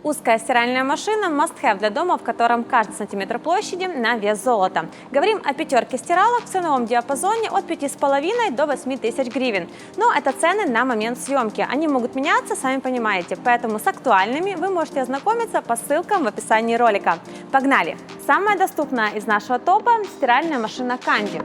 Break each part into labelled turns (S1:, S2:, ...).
S1: Узкая стиральная машина – must-have для дома, в котором каждый сантиметр площади на вес золота. Говорим о пятерке стиралок в ценовом диапазоне от 5,5 до 8 тысяч гривен. Но это цены на момент съемки. Они могут меняться, сами понимаете. Поэтому с актуальными вы можете ознакомиться по ссылкам в описании ролика. Погнали! Самая доступная из нашего топа – стиральная машина Candy.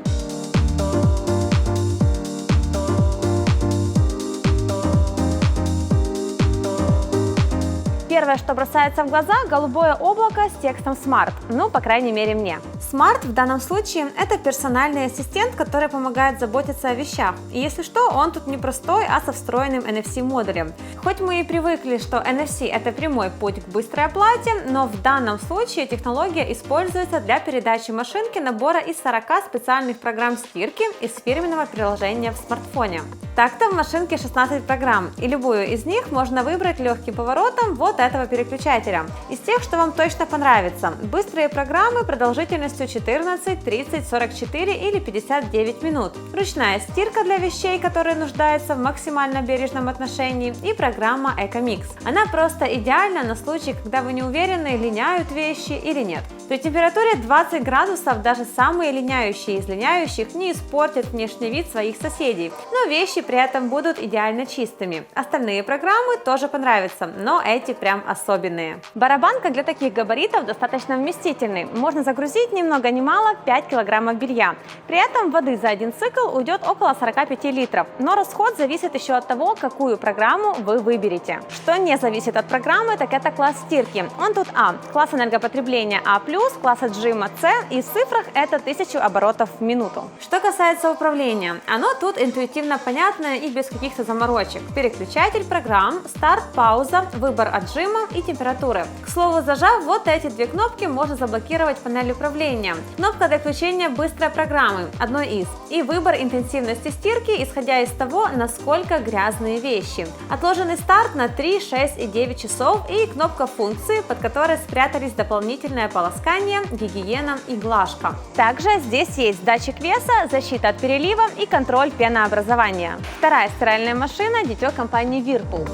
S1: Первое, что бросается в глаза – голубое облако с текстом Smart, ну, по крайней мере, мне. Smart в данном случае – это персональный ассистент, который помогает заботиться о вещах. И если что, он тут не простой, а со встроенным NFC-модулем. Хоть мы и привыкли, что NFC – это прямой путь к быстрой оплате, но в данном случае технология используется для передачи машинки набора из 40 специальных программ стирки из фирменного приложения в смартфоне. Так-то в машинке 16 программ, и любую из них можно выбрать легким поворотом вот этого переключателя. Из тех, что вам точно понравится. Быстрые программы продолжительностью 14, 30, 44 или 59 минут. Ручная стирка для вещей, которые нуждаются в максимально бережном отношении, и программа EcoMix. Она просто идеальна на случай, когда вы не уверены, линяют вещи или нет. При температуре 20 градусов даже самые линяющие из линяющих не испортят внешний вид своих соседей, но вещи при этом будут идеально чистыми. Остальные программы тоже понравятся, но эти прям особенные. Барабанка для таких габаритов достаточно вместительный. Можно загрузить ни много ни мало 5 килограммов белья. При этом воды за один цикл уйдет около 45 литров, но расход зависит еще от того, какую программу вы выберете. Что не зависит от программы, так это класс стирки. Он тут А, класс энергопотребления А+, класс отжима С, и в цифрах это 1000 оборотов в минуту. Что касается управления, оно тут интуитивно понятное и без каких-то заморочек. Переключатель программ, старт, пауза, выбор отжима и температуры. К слову, зажав вот эти две кнопки, можно заблокировать панель управления. Кнопка для включения быстрой программы, одной из, и выбор интенсивности стирки, исходя из того, насколько грязные вещи. Отложенный старт на 3, 6 и 9 часов и кнопка функции, под которой спрятались дополнительное полоскание, гигиена и глажка. Также здесь есть датчик веса, защита от перелива и контроль пенообразования. Вторая стиральная машина – дитё компании Whirlpool.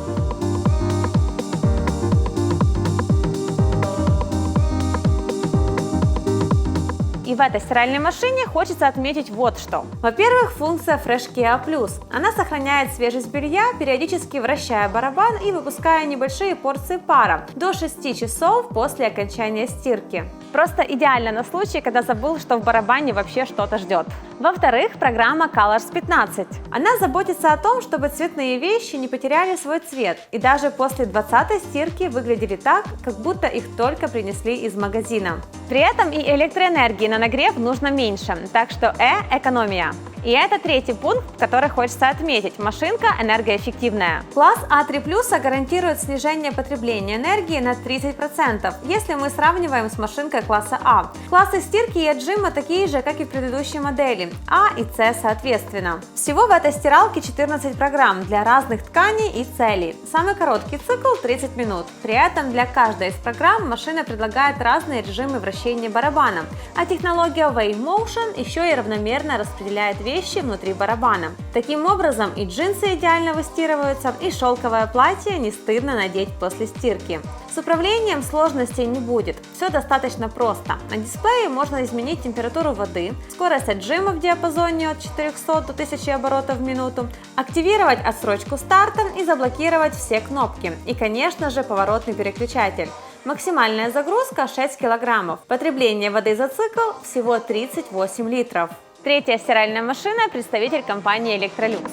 S1: И в этой стиральной машине хочется отметить вот что. Во-первых, функция Fresh Kia Plus. Она сохраняет свежесть белья, периодически вращая барабан и выпуская небольшие порции пара до 6 часов после окончания стирки. Просто идеально на случай, когда забыл, что в барабане вообще что-то ждет. Во-вторых, программа Colors 15. Она заботится о том, чтобы цветные вещи не потеряли свой цвет и даже после 20-й стирки выглядели так, как будто их только принесли из магазина. При этом и электроэнергии на нагрев нужно меньше, так что экономия. И это третий пункт, который хочется отметить. Машинка энергоэффективная. Класс А3+ гарантирует снижение потребления энергии на 30%, если мы сравниваем с машинкой класса А. Классы стирки и отжима такие же, как и в предыдущей модели, А и С соответственно. Всего в этой стиралке 14 программ для разных тканей и целей. Самый короткий цикл 30 минут. При этом для каждой из программ машина предлагает разные режимы вращения барабана, а технология Wave Motion еще и равномерно распределяет вещи внутри барабана. Таким образом, и джинсы идеально выстирываются, и шелковое платье не стыдно надеть после стирки. С управлением сложностей не будет, все достаточно просто. На дисплее можно изменить температуру воды, скорость отжима в диапазоне от 400 до 1000 оборотов в минуту, активировать отсрочку старта и заблокировать все кнопки. И, конечно же, поворотный переключатель. Максимальная загрузка 6 килограммов. Потребление воды за цикл всего 38 литров. Третья стиральная машина – представитель компании Electrolux.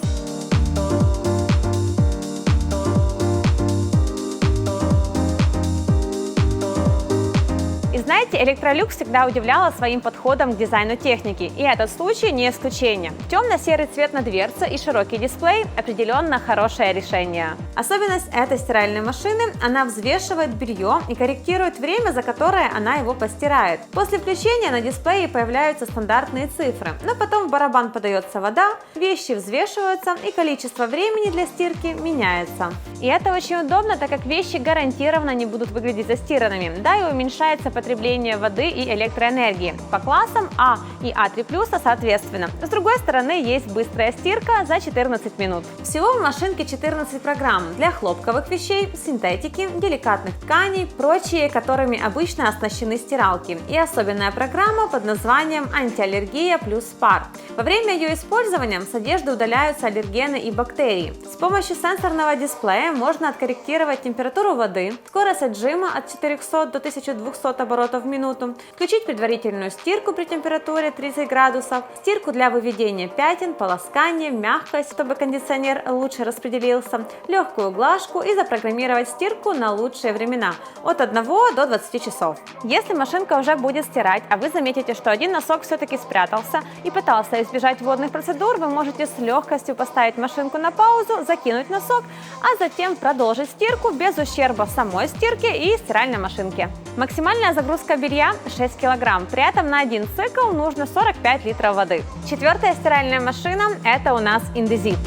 S1: И знаете, Electrolux всегда удивляла своим подходом к дизайну техники, и этот случай не исключение. Темно-серый цвет на дверце и широкий дисплей – определенно хорошее решение. Особенность этой стиральной машины – она взвешивает белье и корректирует время, за которое она его постирает. После включения на дисплее появляются стандартные цифры, но потом в барабан подается вода, вещи взвешиваются и количество времени для стирки меняется. И это очень удобно, так как вещи гарантированно не будут выглядеть застиранными, да и уменьшается потребление потребления воды и электроэнергии по классам А и А3+, соответственно. С другой стороны, есть быстрая стирка за 14 минут. Всего в машинке 14 программ для хлопковых вещей, синтетики, деликатных тканей, прочие, которыми обычно оснащены стиралки, и особенная программа под названием «Антиаллергия плюс пар». Во время ее использования с одежды удаляются аллергены и бактерии. С помощью сенсорного дисплея можно откорректировать температуру воды, скорость отжима от 400 до 1200 оборотов в минуту, включить предварительную стирку при температуре 30 градусов, стирку для выведения пятен, полоскание, мягкость, чтобы кондиционер лучше распределился, легкую глажку и запрограммировать стирку на лучшие времена от 1 до 20 часов. Если машинка уже будет стирать, а вы заметите, что один носок все-таки спрятался и пытался избежать водных процедур, вы можете с легкостью поставить машинку на паузу, закинуть носок, а затем продолжить стирку без ущерба самой стирке и стиральной машинке. Максимальная загрузка белья 6 кг, при этом на один цикл нужно 45 литров воды. Четвертая стиральная машина – это у нас Indesit.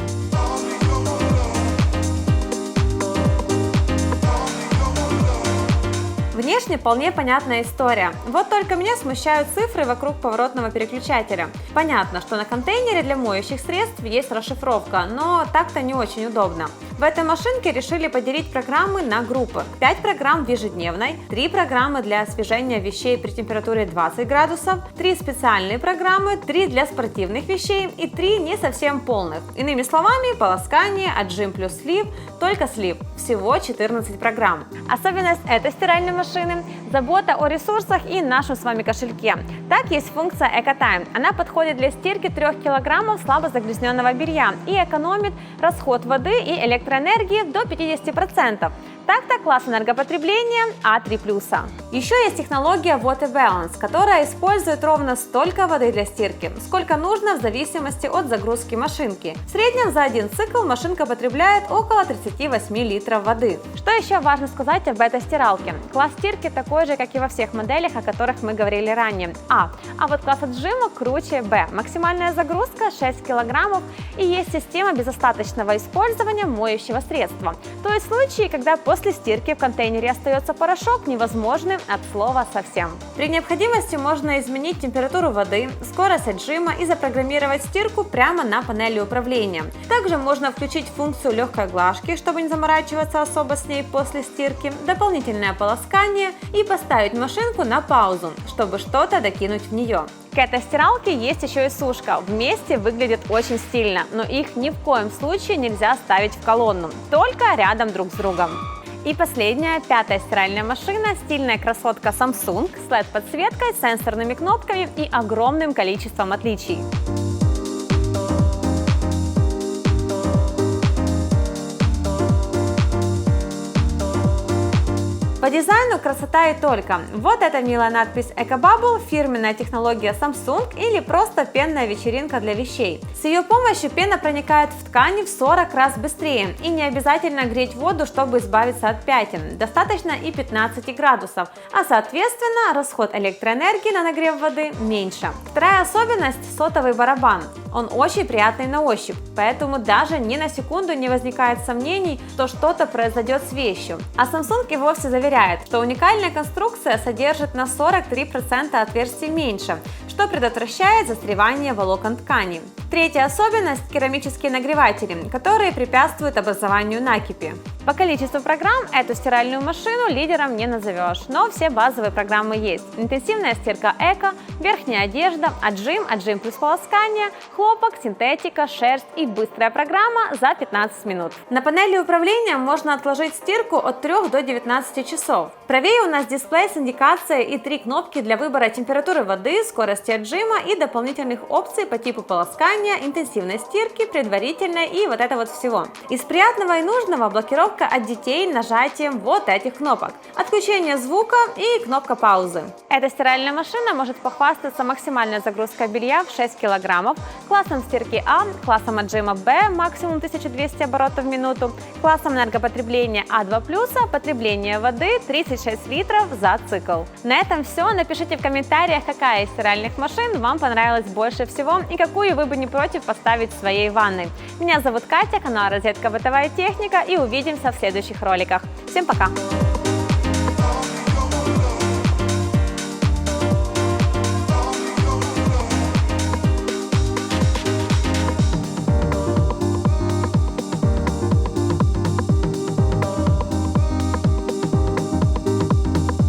S1: Внешне вполне понятная история. Вот только меня смущают цифры вокруг поворотного переключателя. Понятно, что на контейнере для моющих средств есть расшифровка, но так-то не очень удобно. В этой машинке решили поделить программы на группы. 5 программ в ежедневной, 3 программы для освежения вещей при температуре 20 градусов, 3 специальные программы, 3 для спортивных вещей и 3 не совсем полных. Иными словами, полоскание, отжим плюс слив, только слив. Всего 14 программ. Особенность этой стиральной машины – забота о ресурсах и нашем с вами кошельке. Так, есть функция EcoTime. Она подходит для стирки 3 кг слабо загрязненного белья и экономит расход воды и электроэнергии до 50%. Так-то класс энергопотребления А3+. Еще есть технология Water Balance, которая использует ровно столько воды для стирки, сколько нужно в зависимости от загрузки машинки. В среднем за один цикл машинка потребляет около 38 литров воды. Что еще важно сказать об этой стиралке? Класс стирки такой же, как и во всех моделях, о которых мы говорили ранее. А вот класс отжима круче Б. Максимальная загрузка 6 кг и есть система безостаточного использования моющего средства. То есть случаи, когда после стирки в контейнере остается порошок, невозможны от слова совсем. При необходимости можно изменить температуру воды, скорость отжима и запрограммировать стирку прямо на панели управления. Также можно включить функцию легкой глажки, чтобы не заморачиваться особо с ней после стирки, дополнительное полоскание и поставить машинку на паузу, чтобы что-то докинуть в нее. К этой стиралке есть еще и сушка. Вместе выглядит очень стильно, но их ни в коем случае нельзя ставить в колонну, только рядом друг с другом. И последняя, пятая стиральная машина, стильная красотка Samsung с LED-подсветкой, сенсорными кнопками и огромным количеством отличий. По дизайну красота и только. Вот эта милая надпись EcoBubble, фирменная технология Samsung или просто пенная вечеринка для вещей. С ее помощью пена проникает в ткани в 40 раз быстрее и не обязательно греть воду, чтобы избавиться от пятен. Достаточно и 15 градусов, а соответственно расход электроэнергии на нагрев воды меньше. Вторая особенность – сотовый барабан. Он очень приятный на ощупь, поэтому даже ни на секунду не возникает сомнений, что что-то произойдет с вещью. А Samsung и вовсе заверяет, что уникальная конструкция содержит на 43% отверстий меньше, что предотвращает застревание волокон ткани. Третья особенность – керамические нагреватели, которые препятствуют образованию накипи. По количеству программ эту стиральную машину лидером не назовешь, но все базовые программы есть. Интенсивная стирка эко, верхняя одежда, отжим плюс полоскание, хлопок, синтетика, шерсть и быстрая программа за 15 минут. На панели управления можно отложить стирку от 3 до 19 часов. Правее у нас дисплей с индикацией и 3 кнопки для выбора температуры воды, скорости отжима и дополнительных опций по типу полоскания, интенсивной стирки, предварительной и вот это вот всего. Из приятного и нужного блокировка от детей нажатием вот этих кнопок. Отключение звука и кнопка паузы. Эта стиральная машина может похвастаться максимальной загрузкой белья в 6 кг, классом стирки А, классом отжима Б, максимум 1200 оборотов в минуту, классом энергопотребления А2+, потребление воды 36 литров за цикл. На этом все. Напишите в комментариях, какая из стиральных машин вам понравилась больше всего и какую вы бы не против поставить в своей ванной. Меня зовут Катя, канал Розетка Бытовая техника, и увидимся в следующих роликах. Всем пока!